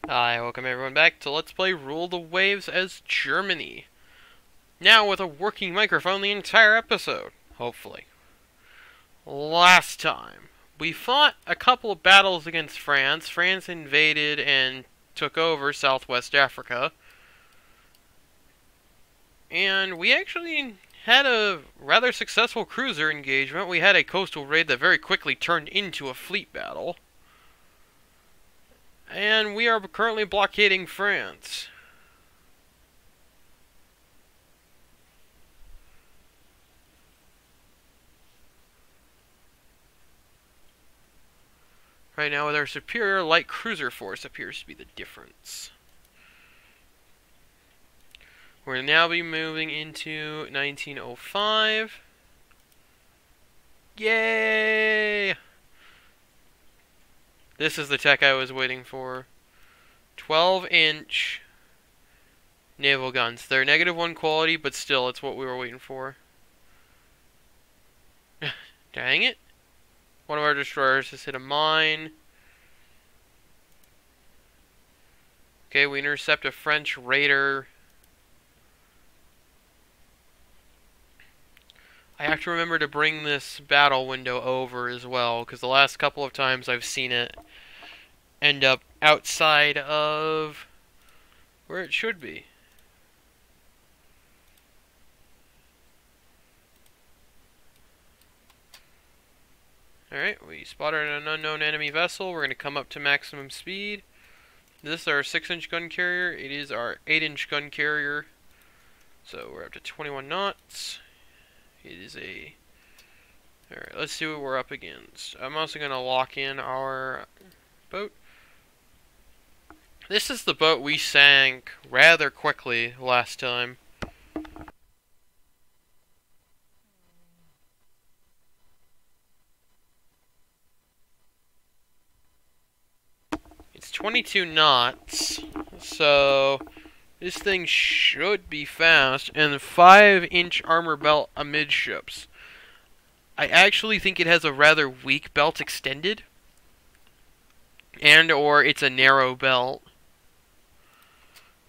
Hi, welcome everyone back to Let's Play Rule the Waves as Germany. Now with a working microphone the entire episode, hopefully. Last time, we fought a couple of battles against France. France invaded and took over Southwest Africa. And we actually had a rather successful cruiser engagement. We had a coastal raid that very quickly turned into a fleet battle. And we are currently blockading France. Right now, with our superior light cruiser force appears to be the difference. We'll now be moving into 1905. Yay! This is the tech I was waiting for. 12-inch naval guns. They're -1 quality, but still, it's what we were waiting for. Dang it. One of our destroyers has hit a mine. Okay, we intercept a French raider. I have to remember to bring this battle window over as well, because the last couple of times I've seen it end up outside of where it should be. Alright, we spotted an unknown enemy vessel. We're going to come up to maximum speed. This is our 6-inch gun carrier. It is our 8-inch gun carrier. So we're up to 21 knots. It is a... Alright, let's see what we're up against. I'm also going to lock in our boat. This is the boat we sank rather quickly last time. It's 22 knots, so this thing should be fast, and 5-inch armor belt amidships. I actually think it has a rather weak belt extended, and or it's a narrow belt.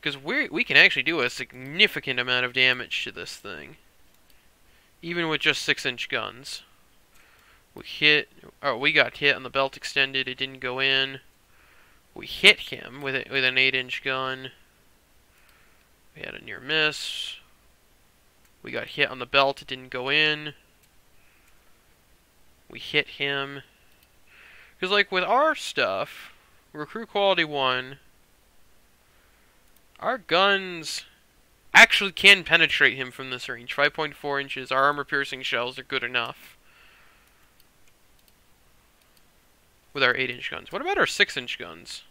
Because we can actually do a significant amount of damage to this thing, even with just 6-inch guns. We got hit on the belt extended, it didn't go in. We hit him with an 8-inch gun. We had a near miss. We got hit on the belt, it didn't go in. We hit him. Because, like, with our stuff, recruit quality 1, our guns actually can penetrate him from this range. 5.4 inches. Our armor-piercing shells are good enough with our 8-inch guns. What about our 6-inch guns?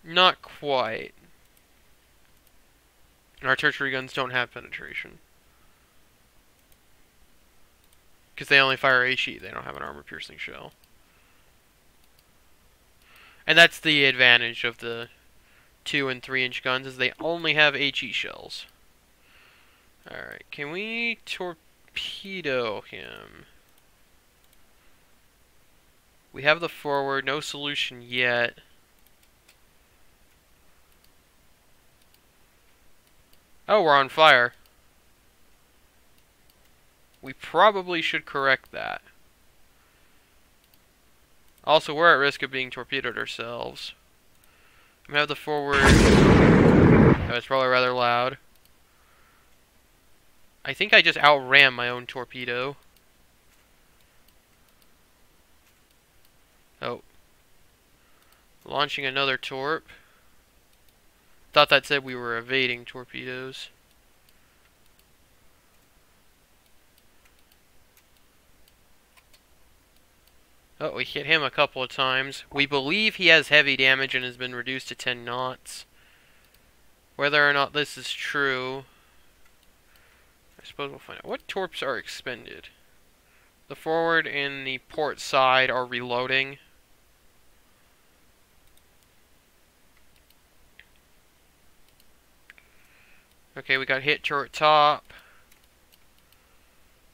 Not quite. Our tertiary guns don't have penetration. Because they only fire HE, they don't have an armor-piercing shell. And that's the advantage of the 2 and 3-inch guns, is they only have HE shells. Alright, can we torpedo him? We have the forward, no solution yet. Oh, we're on fire. We probably should correct that. Also, we're at risk of being torpedoed ourselves. We have the forward. That was probably rather loud. I think I just outran my own torpedo. Oh. Launching another torp. Thought that said we were evading torpedoes. Oh, we hit him a couple of times. We believe he has heavy damage and has been reduced to 10 knots. Whether or not this is true, I suppose we'll find out. What torps are expended? The forward and the port side are reloading. Okay, we got hit turret top.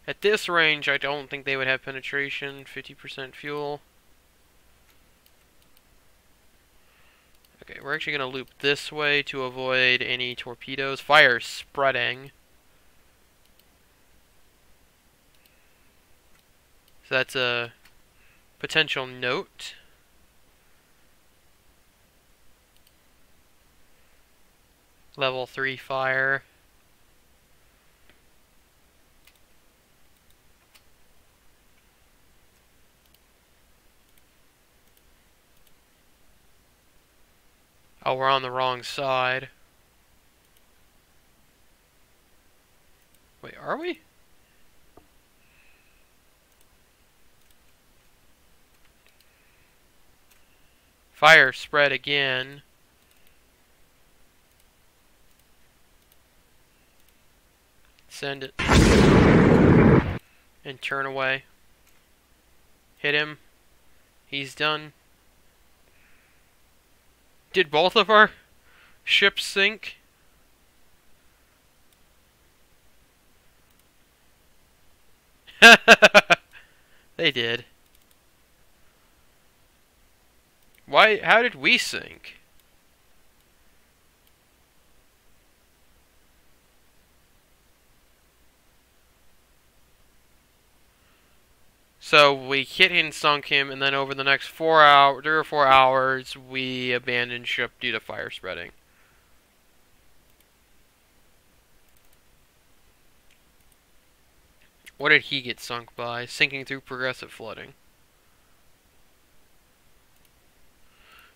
At this range, I don't think they would have penetration. 50% fuel. Okay, we're actually going to loop this way to avoid any torpedoes. Fire spreading. So that's a potential note. Level 3 fire. Oh, we're on the wrong side. Wait, are we? Fire spread again. Send it. And turn away. Hit him. He's done. Did both of our ships sink? They did. Why? How did we sink? So we hit and sunk him, and then over the next 3 or 4 hours, we abandoned ship due to fire spreading. What did he get sunk by? Sinking through progressive flooding.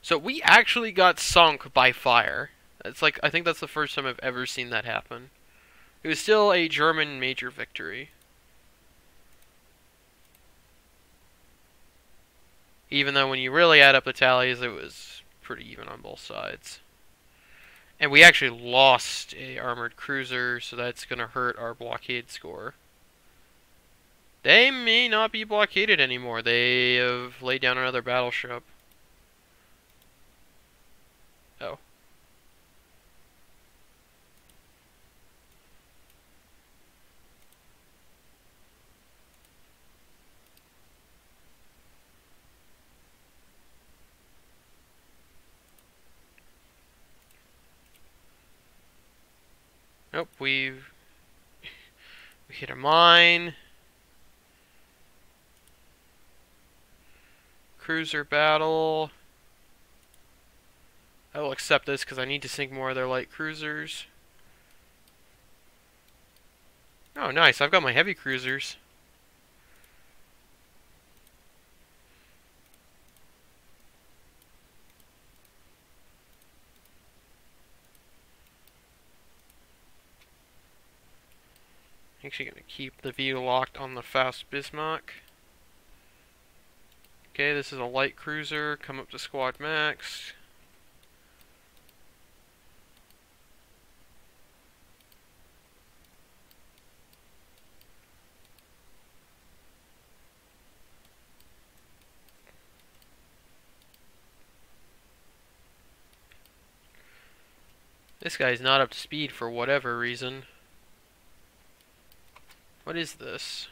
So we actually got sunk by fire. It's like, I think that's the first time I've ever seen that happen. It was still a German major victory. Even though when you really add up the tallies, it was pretty even on both sides. And we actually lost a armored cruiser, so that's going to hurt our blockade score. They may not be blockaded anymore. They have laid down another battleship. Oh. Nope, we hit a mine. Cruiser battle. I will accept this because I need to sink more of their light cruisers. Oh, nice. I've got my heavy cruisers. Actually going to keep the view locked on the Faust Bismarck. Okay, this is a light cruiser. Come up to squad max. This guy's not up to speed for whatever reason. What is this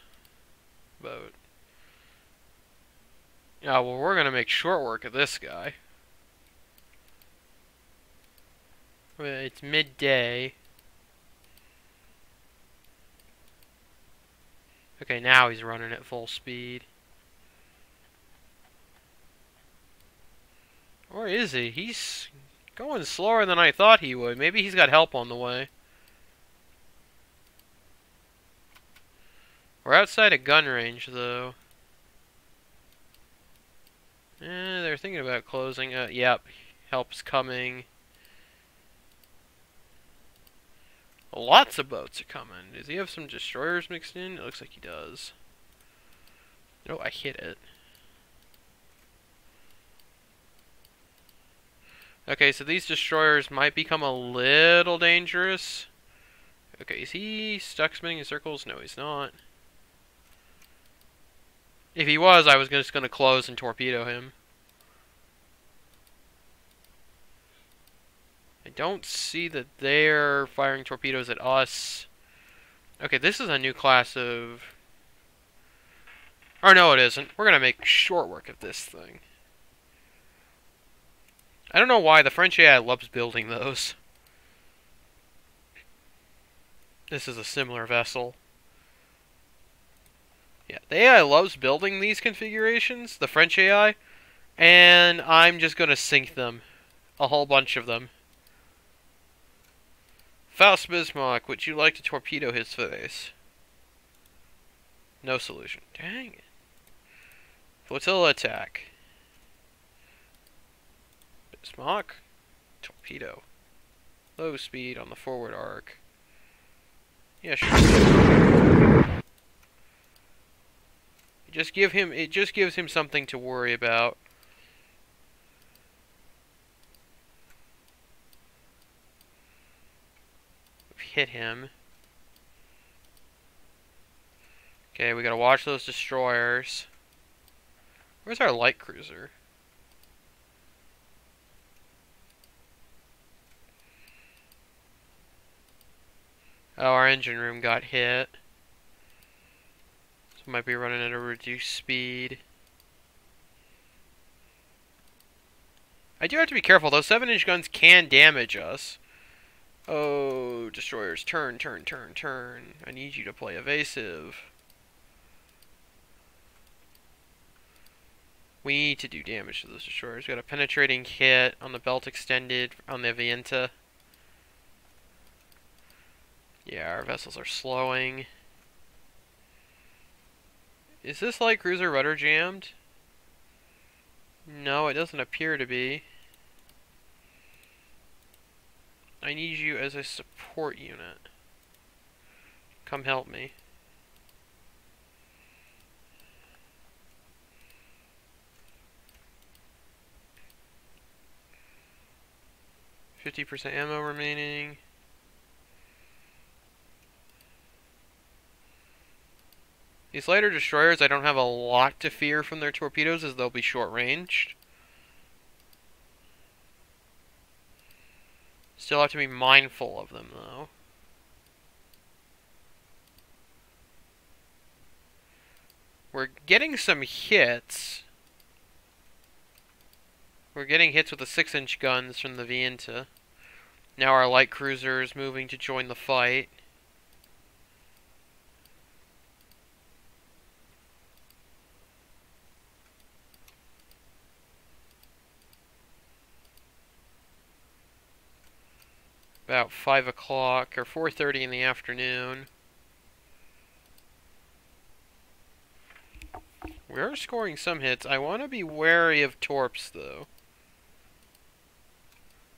boat? Yeah, well, we're gonna make short work of this guy. It's midday. Okay, now he's running at full speed. Or is he? He's going slower than I thought he would. Maybe he's got help on the way. We're outside of gun range, though. They're thinking about closing. Yep, help's coming. Lots of boats are coming. Does he have some destroyers mixed in? It looks like he does. Oh, I hit it. Okay, so these destroyers might become a little dangerous. Okay, is he stuck spinning in circles? No, he's not. If he was, I was just going to close and torpedo him. I don't see that they're firing torpedoes at us. Okay, this is a new class of... Or no, it isn't. We're going to make short work of this thing. I don't know why the French AI loves building those. This is a similar vessel. Yeah, the AI loves building these configurations, the French AI, and I'm just gonna sink them. A whole bunch of them. Faust Bismarck, would you like to torpedo his face? No solution. Dang it. Flotilla attack. Bismarck. Torpedo. Low speed on the forward arc. Yeah, sure. It just gives him something to worry about. We've hit him. Okay, we gotta watch those destroyers. Where's our light cruiser? Oh, our engine room got hit. So might be running at a reduced speed. I do have to be careful. Those 7-inch guns can damage us. Oh, destroyers, turn, turn, turn, turn. I need you to play evasive. We need to do damage to those destroyers. We got a penetrating hit on the belt extended on the Avienta. Yeah, our vessels are slowing. Is this light cruiser rudder jammed? No, it doesn't appear to be. I need you as a support unit. Come help me. %50 ammo remaining. These lighter destroyers, I don't have a lot to fear from their torpedoes as they'll be short-ranged. Still have to be mindful of them, though. We're getting some hits. We're getting hits with the 6-inch guns from the Avienta. Now our light cruiser is moving to join the fight. About 5 o'clock or 4:30 in the afternoon. We are scoring some hits. I want to be wary of torps, though.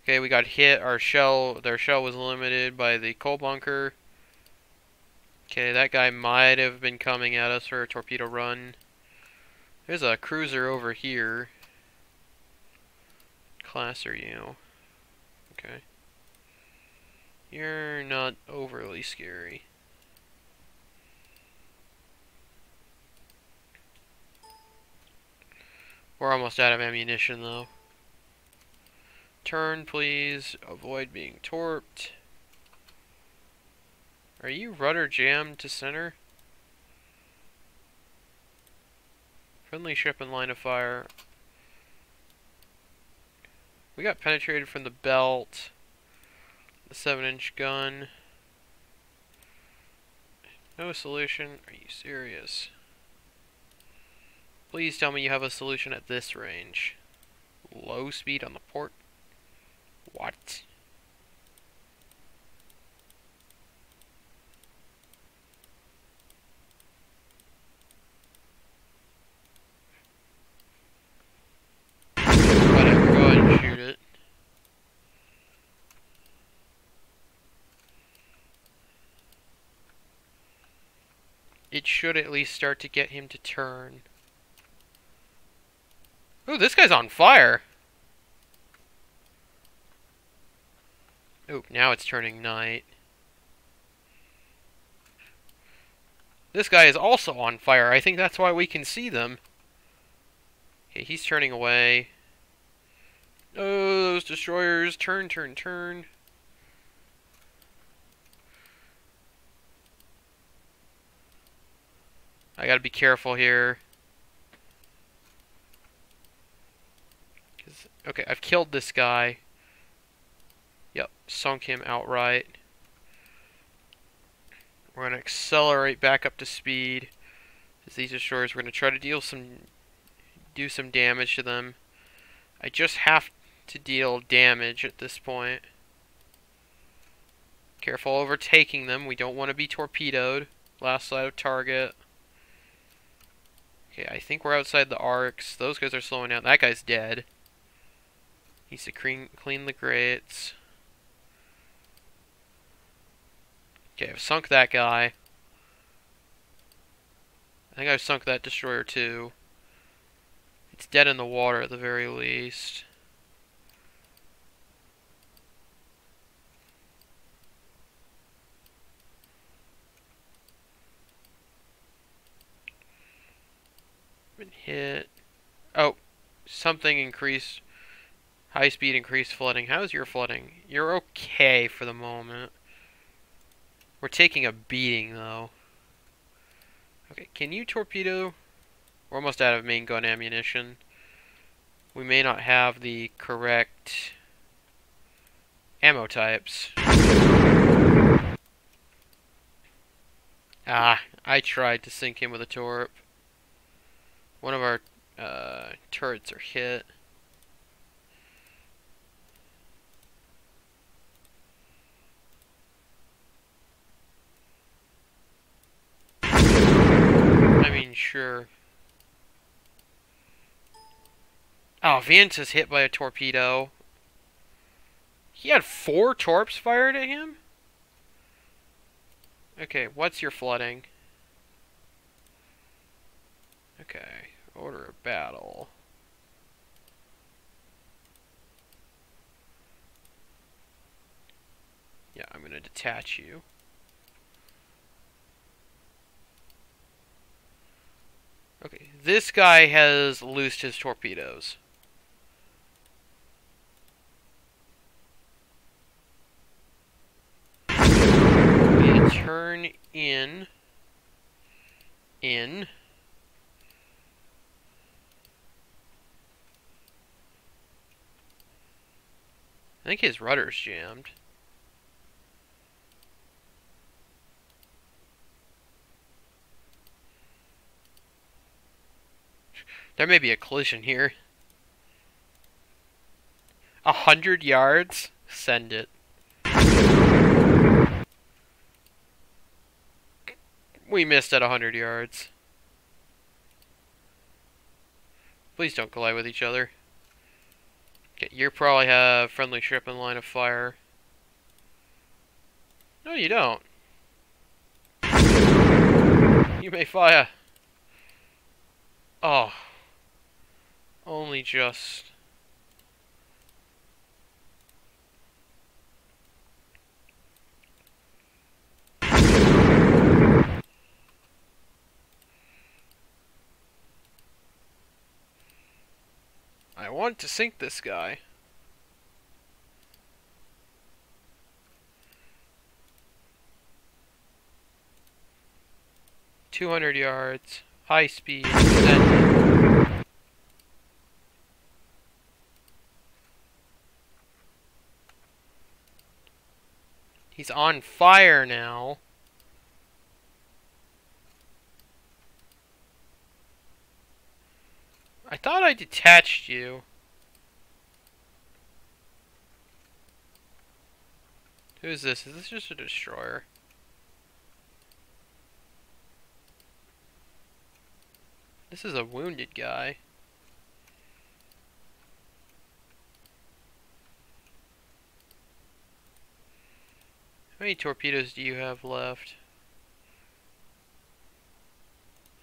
Okay, we got hit. Their shell was limited by the coal bunker. Okay, that guy might have been coming at us for a torpedo run. There's a cruiser over here. Class are you? Okay. You're not overly scary. We're almost out of ammunition, though. Turn, please. Avoid being torped. Are you rudder jammed to center? Friendly ship in line of fire. We got penetrated from the belt. The 7-inch gun. No solution. Are you serious? Please tell me you have a solution at this range. Low speed on the port. What? Whatever, go ahead and shoot it. It should at least start to get him to turn. Ooh, this guy's on fire! Ooh, now it's turning night. This guy is also on fire. I think that's why we can see them. Okay, he's turning away. Oh, those destroyers. Turn, turn, turn. I gotta be careful here. Okay, I've killed this guy. Yep, sunk him outright. We're going to accelerate back up to speed. As these destroyers, we're going to try to do some damage to them. I just have to deal damage at this point. Careful overtaking them. We don't want to be torpedoed. Last sight of target. Okay, I think we're outside the arcs. Those guys are slowing down. That guy's dead. Needs to clean the grates. Okay, I've sunk that guy. I think I've sunk that destroyer too. It's dead in the water at the very least. Been hit. Oh, something increased. High speed increased flooding. How's your flooding? You're okay for the moment. We're taking a beating though. Okay, can you torpedo? We're almost out of main gun ammunition. We may not have the correct ammo types. Ah, I tried to sink him with a torp. One of our turrets are hit. I mean, sure. Oh, Vance is hit by a torpedo. He had 4 torps fired at him? Okay, what's your flooding? Okay, order of battle. Yeah, I'm gonna detach you. Okay, this guy has loosed his torpedoes. We turn in. I think his rudder's jammed. There may be a collision here. 100 yards? Send it. We missed at 100 yards. Please don't collide with each other. Okay, you probably have friendly ship in line of fire. No, you don't. You may fire. Oh. Only just. I want to sink this guy. "200 yards, high speed, send it." He's on fire now. I thought I detached you. Who's this? Is this just a destroyer? This is a wounded guy. How many torpedoes do you have left?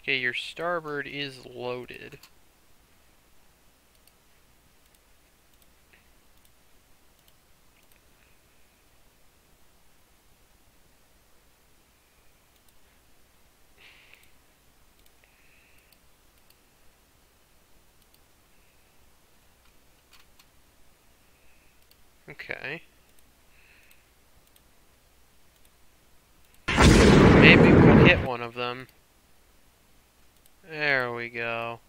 Okay, your starboard is loaded. Okay. Maybe we'll hit one of them. There we go.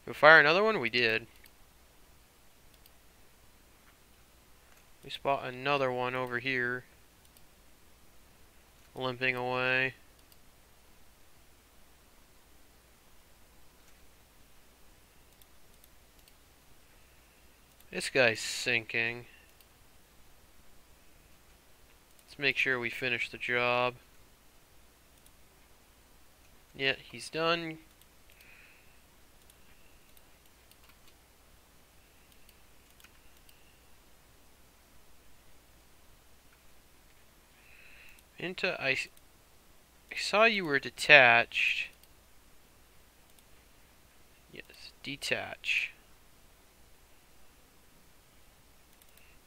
We fire another one? We did. We spot another one over here. Limping away. This guy's sinking. Let's make sure we finish the job. Yeah, he's done. I saw you were detached. Yes, detach.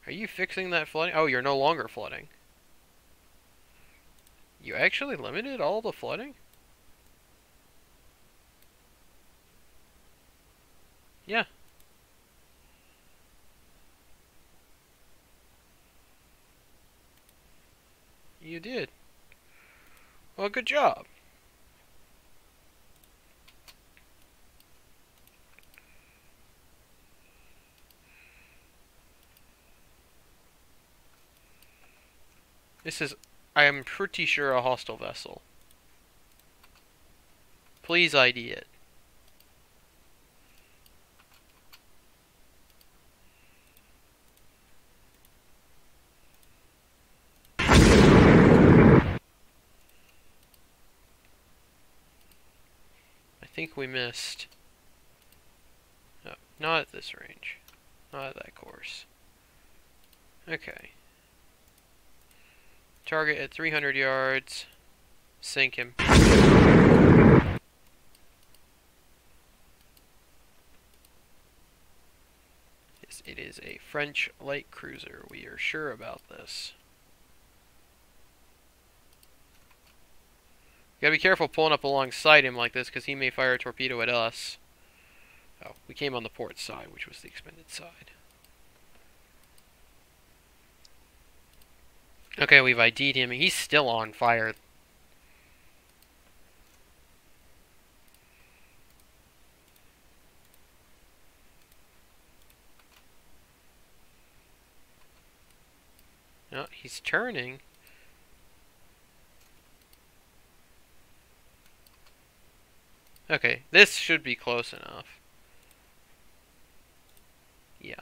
Are you fixing that flooding? Oh, you're no longer flooding. You actually limited all the flooding? Yeah. You did. Well, good job. This is, I am pretty sure, a hostile vessel. Please ID it. I think we missed. No, not at this range. Not at that course. Okay. Target at 300 yards. Sink him. Yes, it is a French light cruiser. We are sure about this. You gotta be careful pulling up alongside him like this, because he may fire a torpedo at us. Oh, we came on the port side, which was the expended side. Okay, we've ID'd him. He's still on fire. No, he's turning. Okay, this should be close enough. Yeah.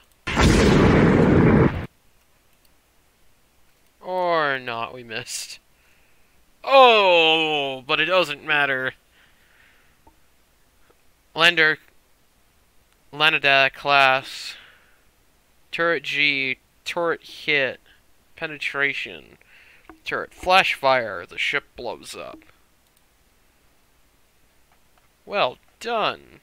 Or not, we missed. Oh, but it doesn't matter. Lander, Lanada class, turret G, turret hit, penetration, turret flash fire, the ship blows up. Well done.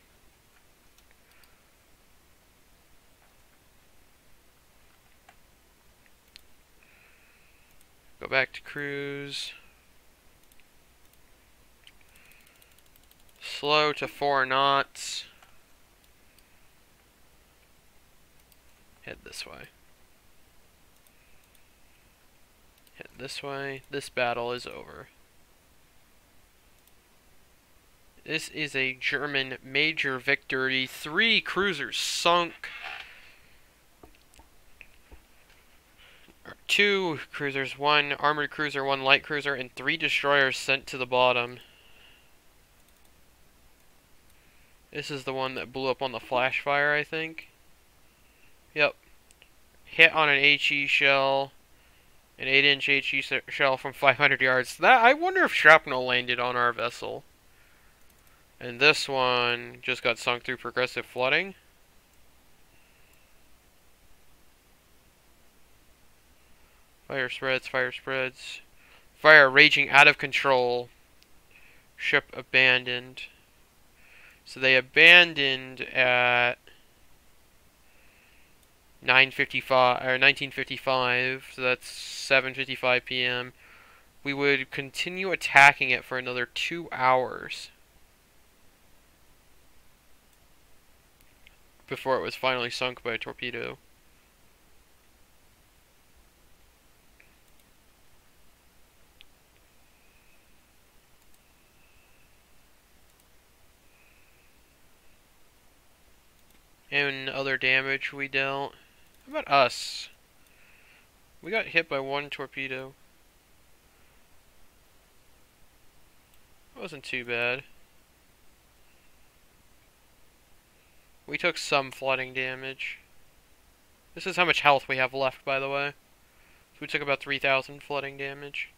Go back to cruise. Slow to 4 knots. Head this way. Head this way. This battle is over. This is a German major victory. 3 cruisers sunk. 2 cruisers, 1 armored cruiser, 1 light cruiser, and 3 destroyers sent to the bottom. This is the one that blew up on the flash fire, I think. Yep. Hit on an HE shell. An 8-inch HE shell from 500 yards. That, I wonder if shrapnel landed on our vessel. And this one just got sunk through progressive flooding. Fire spreads, fire spreads. Fire raging out of control. Ship abandoned. So they abandoned at 9:55 or 19:55. So that's 7:55 p.m. We would continue attacking it for another 2 hours before it was finally sunk by a torpedo. and other damage we dealt. How about us? We got hit by one torpedo. It wasn't too bad. We took some flooding damage. This is how much health we have left, by the way. So we took about 3,000 flooding damage.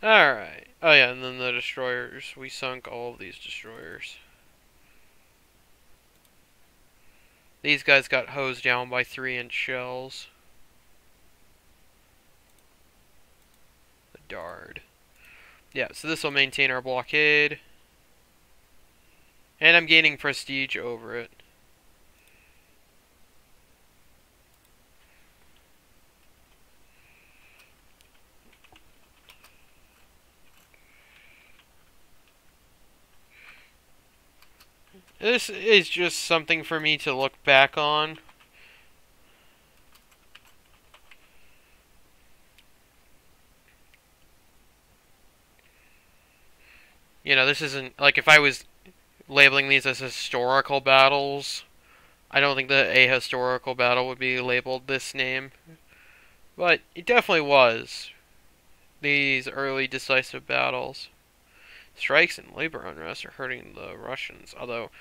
Alright. Oh yeah, and then the destroyers. We sunk all of these destroyers. These guys got hosed down by 3-inch shells. The Dard. Yeah, so this will maintain our blockade. And I'm gaining prestige over it. This is just something for me to look back on. You know, this isn't, like, if I was labeling these as historical battles, I don't think that a historical battle would be labeled this name. But it definitely was. These early decisive battles. Strikes and labor unrest are hurting the Russians, although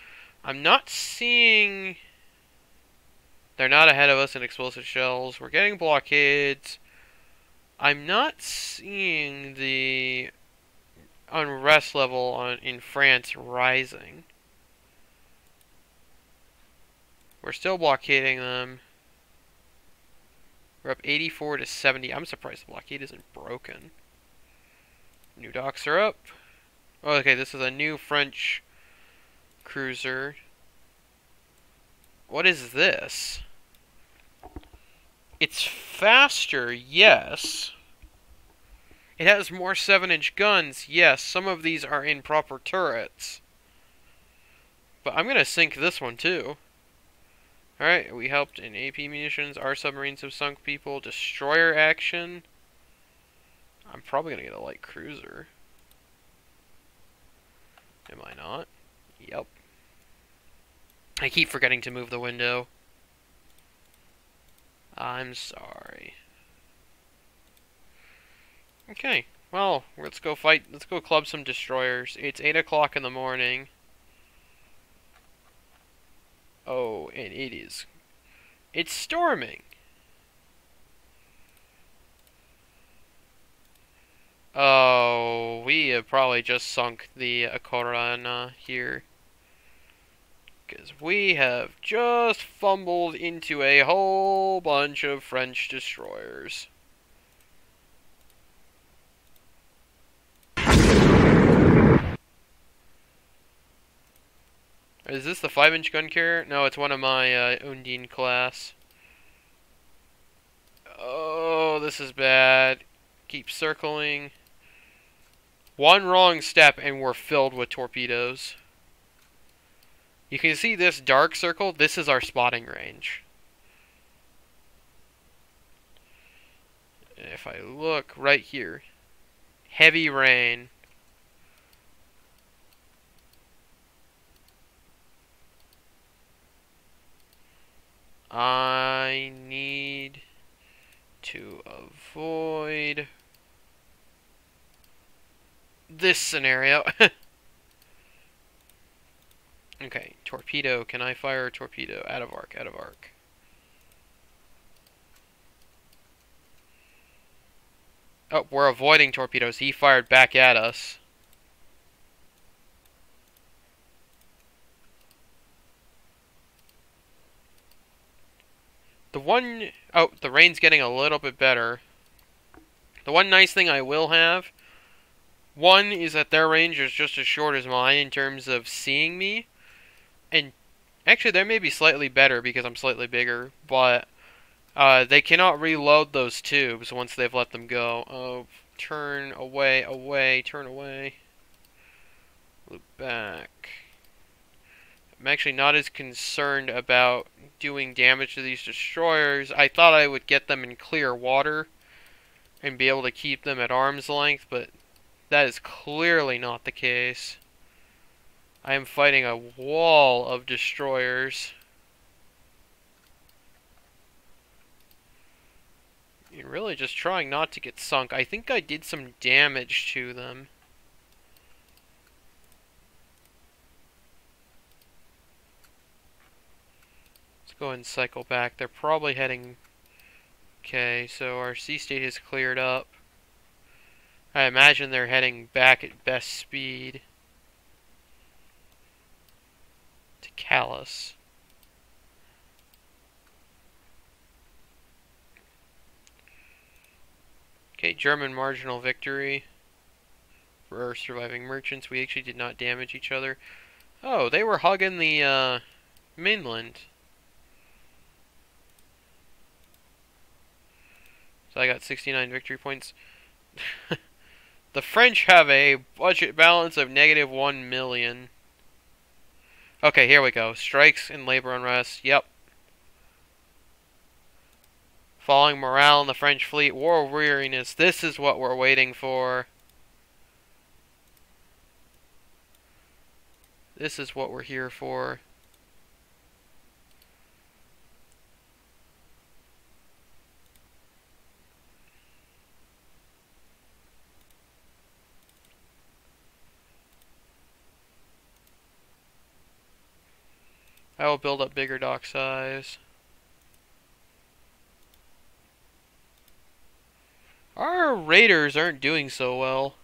I'm not seeing... They're not ahead of us in explosive shells. We're getting blockades. I'm not seeing the unrest level in France rising. We're still blockading them. We're up 84 to 70. I'm surprised the blockade isn't broken. New docks are up. Oh, okay, this is a new French cruiser. What is this? It's faster, yes. It has more 7-inch guns, yes. Some of these are in proper turrets. But I'm gonna sink this one too. Alright, we helped in AP munitions. Our submarines have sunk people. Destroyer action. I'm probably gonna get a light cruiser. Am I not? Yep. I keep forgetting to move the window. I'm sorry. Okay, well, let's go fight. Let's go club some destroyers. It's 8 o'clock in the morning. Oh, and it's storming. Oh, we have probably just sunk the Akorana here. Because we have just fumbled into a whole bunch of French destroyers. Is this the 5-inch gun carrier? No, it's one of my Undine class. Oh, this is bad. Keep circling. One wrong step and we're filled with torpedoes. You can see this dark circle. This is our spotting range. If I look right here, heavy rain. I need to avoid this scenario. Okay, torpedo. Can I fire a torpedo? Out of arc, out of arc. Oh, we're avoiding torpedoes. He fired back at us. Oh, the rain's getting a little bit better. The one nice thing I will have, one is that their range is just as short as mine in terms of seeing me. And actually, they may be slightly better because I'm slightly bigger, but they cannot reload those tubes once they've let them go. Oh, turn away, away, turn away. Loop back. I'm actually not as concerned about doing damage to these destroyers. I thought I would get them in clear water and be able to keep them at arm's length, but that is clearly not the case. I am fighting a wall of destroyers. You're really just trying not to get sunk. I think I did some damage to them. Let's go ahead and cycle back. They're probably heading... Okay, so our sea state has cleared up. I imagine they're heading back at best speed to Callus. Okay, German marginal victory for our surviving merchants. We actually did not damage each other. Oh, they were hugging the mainland. So I got 69 victory points. The French have a budget balance of negative 1 million. Okay, here we go. Strikes and labor unrest. Yep. Falling morale in the French fleet. War weariness. This is what we're waiting for. This is what we're here for. I will build up bigger dock size. Our raiders aren't doing so well.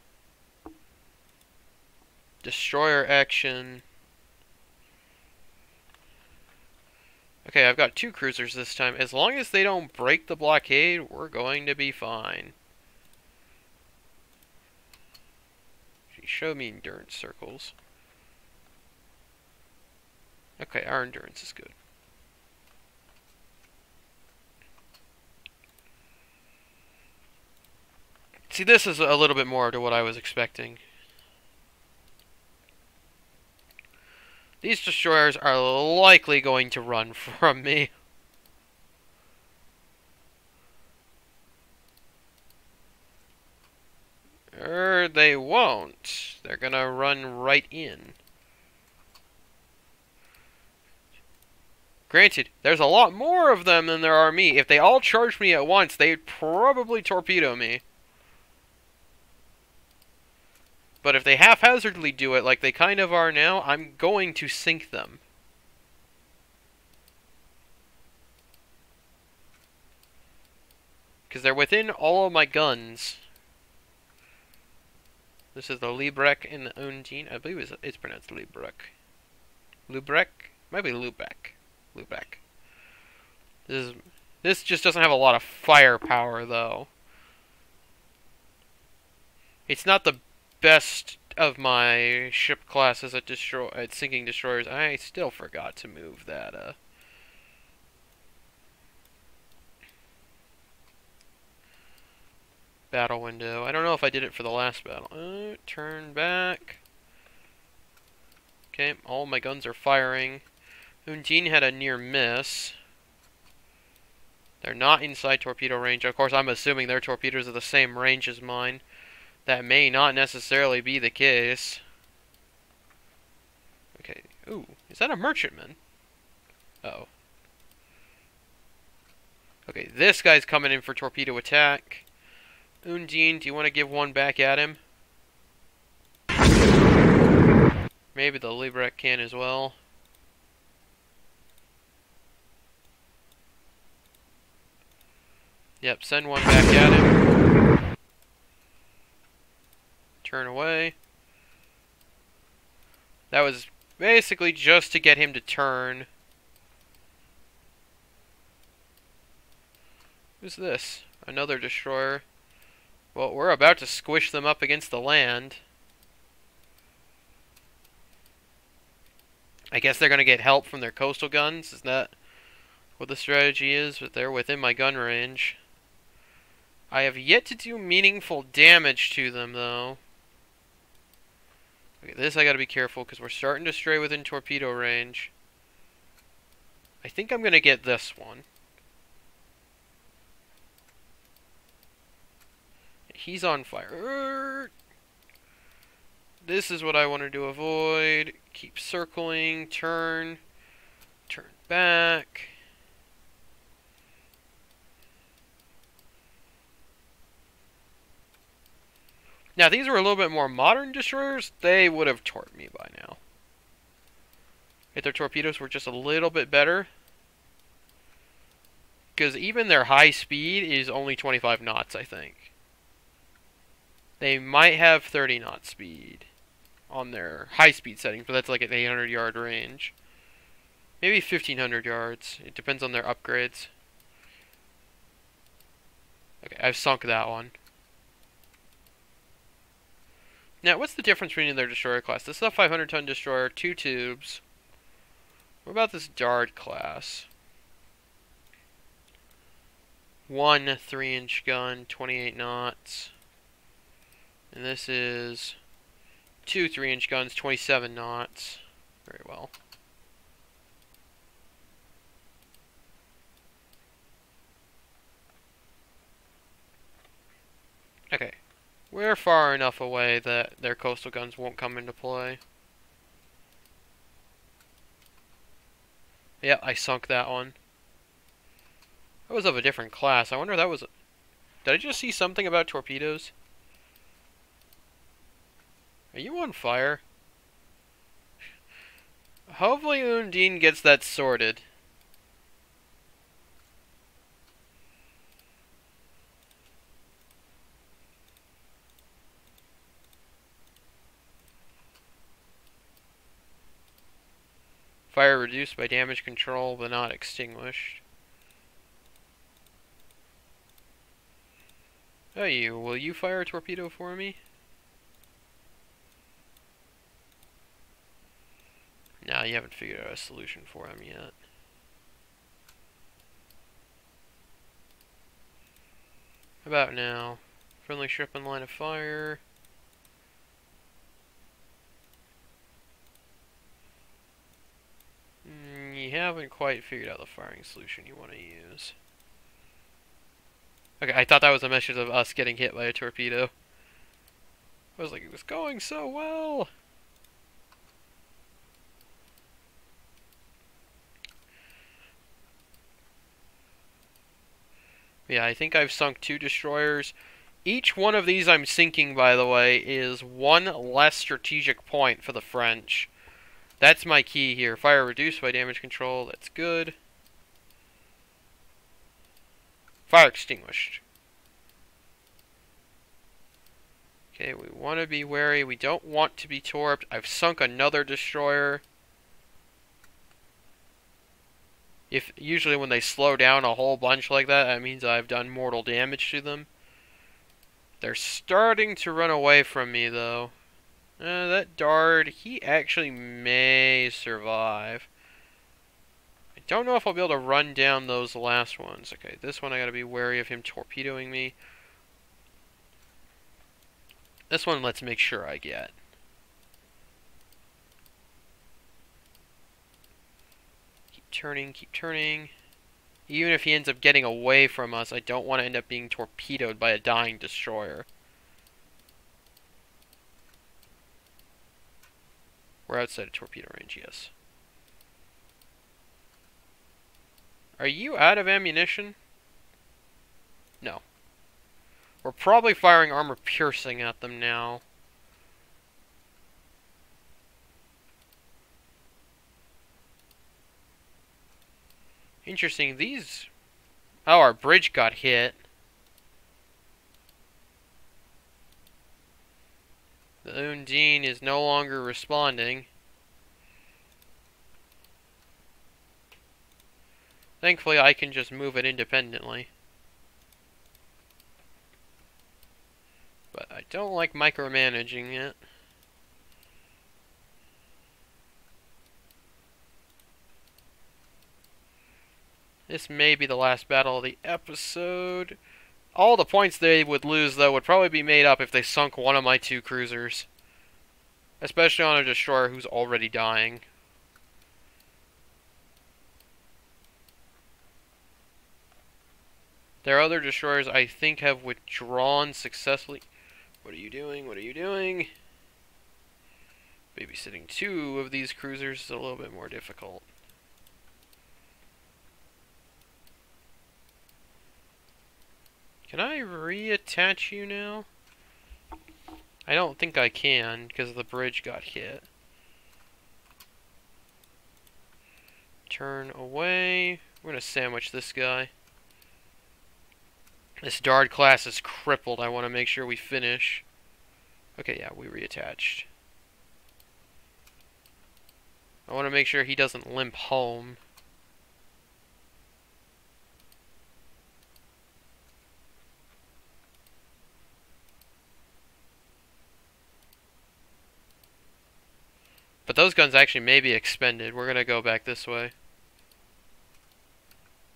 Destroyer action. Okay, I've got 2 cruisers this time. As long as they don't break the blockade, we're going to be fine. Show me endurance circles. Okay, our endurance is good. See, this is a little bit more to what I was expecting. These destroyers are likely going to run from me. They won't. They're gonna run right in. Granted, there's a lot more of them than there are me. If they all charged me at once, they'd probably torpedo me. But if they haphazardly do it, like they kind of are now, I'm going to sink them. Because they're within all of my guns. This is the Liebrecht and the Undine. I believe it's pronounced Liebrecht. Liebrecht? Might be Lubeck. Lubeck. This just doesn't have a lot of firepower, though. It's not the best of my ship classes at sinking destroyers. I still forgot to move that. Battle window. I don't know if I did it for the last battle. Turn back. Okay, all my guns are firing. Undine had a near miss. They're not inside torpedo range. Of course, I'm assuming their torpedoes are the same range as mine. That may not necessarily be the case. Okay. Ooh, is that a merchantman? Uh-oh. Okay, this guy's coming in for torpedo attack. Undine, do you want to give one back at him? Maybe the Liebrecht can as well. Yep, send one back at him. Turn away. That was basically just to get him to turn. Who's this? Another destroyer. Well, we're about to squish them up against the land. I guess they're going to get help from their coastal guns. Is that what the strategy is? But they're within my gun range. I have yet to do meaningful damage to them, though. Okay, this I gotta be careful, because we're starting to stray within torpedo range. I think I'm gonna get this one. He's on fire. this is what I wanted to avoid. Keep circling, turn back. Now, if these were a little bit more modern destroyers, they would have torped me by now. If their torpedoes were just a little bit better. Because even their high speed is only 25 knots, I think. They might have 30 knot speed on their high speed setting, but that's like an 800 yard range. Maybe 1500 yards. It depends on their upgrades. Okay, I've sunk that one. Now, what's the difference between their destroyer class? This is a 500-ton destroyer, 2 tubes. What about this Dard class? 1 3-inch gun, 28 knots. And this is 2 3-inch guns, 27 knots. Very well. Okay. We're far enough away that their coastal guns won't come into play. Yeah, I sunk that one. That was of a different class. I wonder if that was... Did I just see something about torpedoes? Are you on fire? Hopefully Undine gets that sorted. Fire reduced by damage control, but not extinguished. Oh, will you fire a torpedo for me? No, you haven't figured out a solution for him yet. How about now? Friendly ship in line of fire. You haven't quite figured out the firing solution you want to use. Okay, I thought that was a message of us getting hit by a torpedo. I was like, it was going so well! Yeah, I think I've sunk 2 destroyers. Each one of these I'm sinking, by the way, is 1 less strategic point for the French. That's my key here. Fire reduced by damage control. That's good. Fire extinguished. Okay, we want to be wary. We don't want to be torped. I've sunk another destroyer. Usually when they slow down a whole bunch like that, that means I've done mortal damage to them. They're starting to run away from me, though. That Dard, he actually may survive. I don't know if I'll be able to run down those last ones. Okay, this one I gotta be wary of him torpedoing me. This one, let's make sure I get. Keep turning, keep turning. Even if he ends up getting away from us, I don't want to end up being torpedoed by a dying destroyer. We're outside of torpedo range, yes. Are you out of ammunition? No. We're probably firing armor piercing at them now. Interesting, these... Oh, our bridge got hit. The Undine is no longer responding. Thankfully, I can just move it independently. But I don't like micromanaging it. This may be the last battle of the episode. All the points they would lose, though, would probably be made up if they sunk one of my 2 cruisers. Especially on a destroyer who's already dying. Their other destroyers, I think, have withdrawn successfully. What are you doing? What are you doing? Sitting 2 of these cruisers is a little bit more difficult. Can I reattach you now? I don't think I can, because the bridge got hit. Turn away. We're gonna sandwich this guy. This Dard class is crippled. I want to make sure we finish. Okay, yeah, we reattached. I want to make sure he doesn't limp home. But those guns actually may be expended. We're gonna go back this way.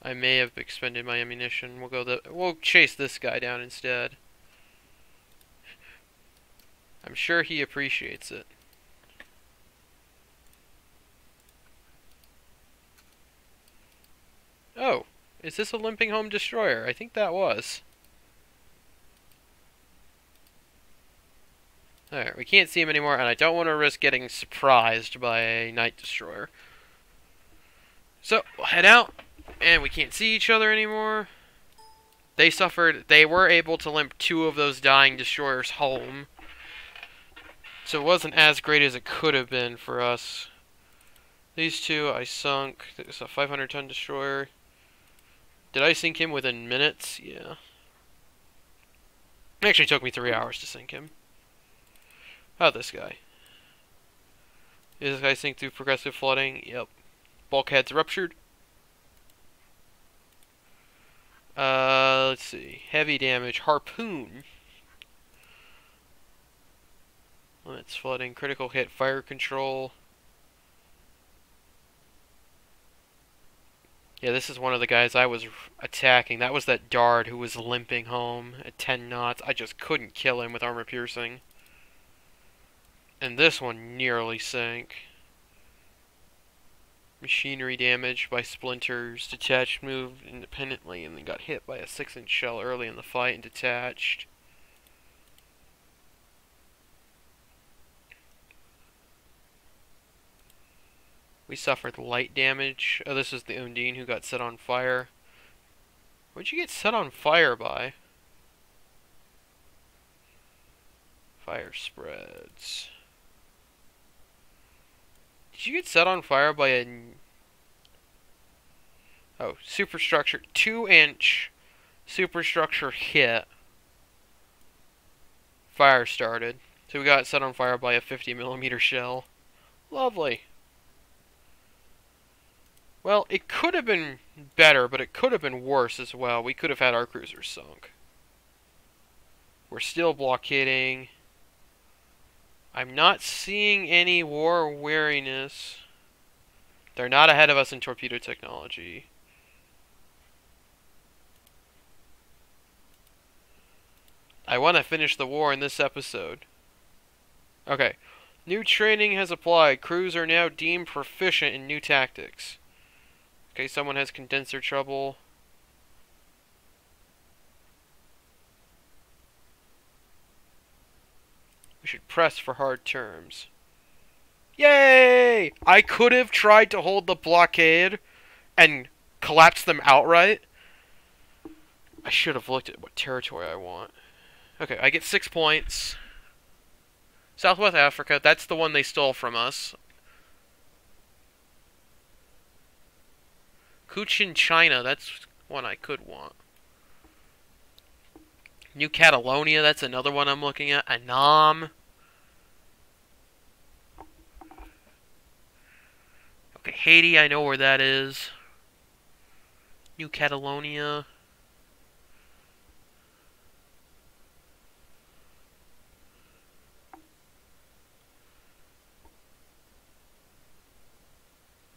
I may have expended my ammunition. We'll chase this guy down instead. I'm sure he appreciates it. Oh, is this a limping home destroyer? I think that was. Alright, we can't see him anymore, and I don't want to risk getting surprised by a night destroyer. So, we'll head out, and we can't see each other anymore. They were able to limp 2 of those dying destroyers home. So it wasn't as great as it could have been for us. These 2 I sunk. It's a 500-ton destroyer. Did I sink him within minutes? Yeah. It actually took me 3 hours to sink him. How about this guy? Is this guy sink through progressive flooding? Yep. Bulkheads ruptured. Let's see. Heavy damage. Harpoon. Limits flooding. Critical hit. Fire control. Yeah, this is one of the guys I was attacking. That was that Dard who was limping home at 10 knots. I just couldn't kill him with armor piercing. And this one nearly sank. Machinery damage by splinters. Detached moved independently and then got hit by a 6-inch shell early in the fight and detached. We suffered light damage. Oh, this is the Undine who got set on fire. What'd you get set on fire by? Fire spreads. Did you get set on fire by a... Oh, superstructure. 2-inch superstructure hit. Fire started. So we got set on fire by a 50mm shell. Lovely. Well, it could have been better, but it could have been worse as well. We could have had our cruisers sunk. We're still blockading. I'm not seeing any war weariness. They're not ahead of us in torpedo technology. I want to finish the war in this episode. Okay. New training has applied. Crews are now deemed proficient in new tactics. Okay, someone has condenser trouble. We should press for hard terms. Yay! I could have tried to hold the blockade and collapse them outright. I should have looked at what territory I want. Okay, I get 6 points. Southwest Africa, that's the one they stole from us. Cochin China, that's one I could want. New Catalonia, that's another one I'm looking at. Annam. Okay, Haiti, I know where that is. New Catalonia.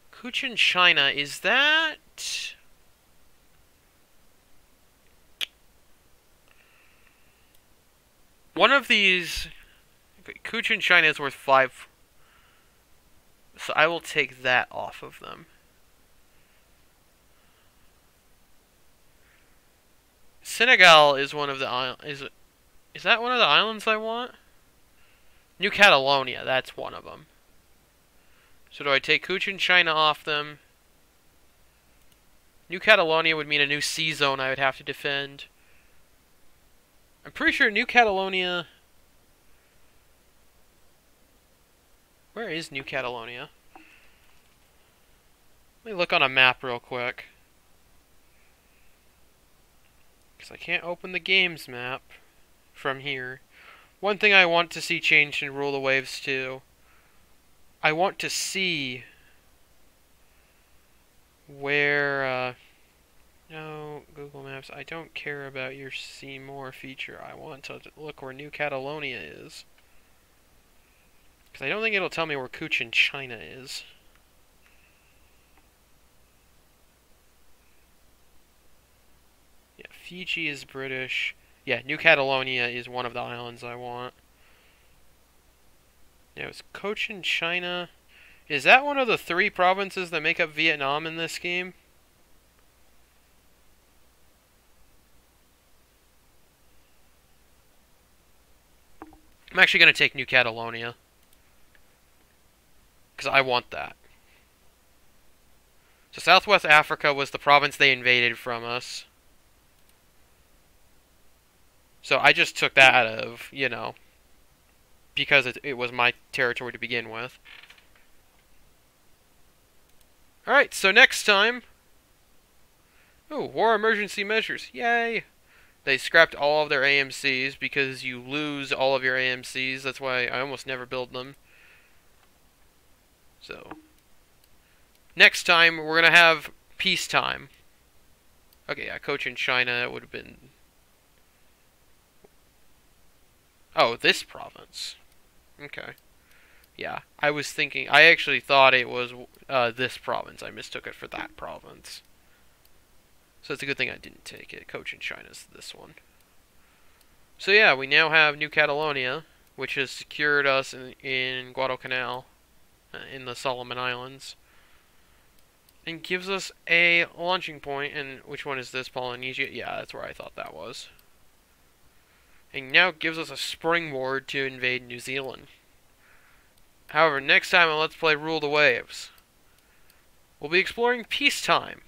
Cochin China, is that... One of these... Okay, Cochin China is worth 5... So I will take that off of them. Senegal is one of the islands... Is that one of the islands I want? New Catalonia, that's one of them. So do I take Cochin China off them? New Catalonia would mean a new sea zone I would have to defend. I'm pretty sure New Catalonia... Where is New Catalonia? Let me look on a map real quick. Because I can't open the games map from here. One thing I want to see changed in Rule the Waves too. I want to see where... no, Google Maps. I don't care about your See More feature. I want to look where New Catalonia is. Because I don't think it'll tell me where Cochin China is. Yeah, Fiji is British. Yeah, New Catalonia is one of the islands I want. Now, is Cochin China... Is that one of the 3 provinces that make up Vietnam in this game? I'm actually going to take New Catalonia. Because I want that. So Southwest Africa was the province they invaded from us. So I just took that out of, you know, because it was my territory to begin with. Alright, so next time... Ooh, war emergency measures. Yay! They scrapped all of their AMCs because you lose all of your AMCs. That's why I almost never build them. So, next time we're going to have peacetime. Okay, yeah, Cochin China would have been... Oh, this province. Okay. Yeah, I was thinking... I actually thought it was this province. I mistook it for that province. So it's a good thing I didn't take it. Cochin China's this one. So yeah, we now have New Catalonia, which has secured us in Guadalcanal, in the Solomon Islands. And gives us a launching point. And which one is this? Polynesia? Yeah, that's where I thought that was. And now gives us a springboard to invade New Zealand. However, next time on Let's Play Rule the Waves, we'll be exploring peacetime.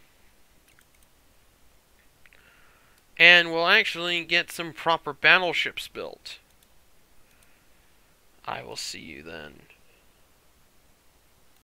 And we'll actually get some proper battleships built. I will see you then.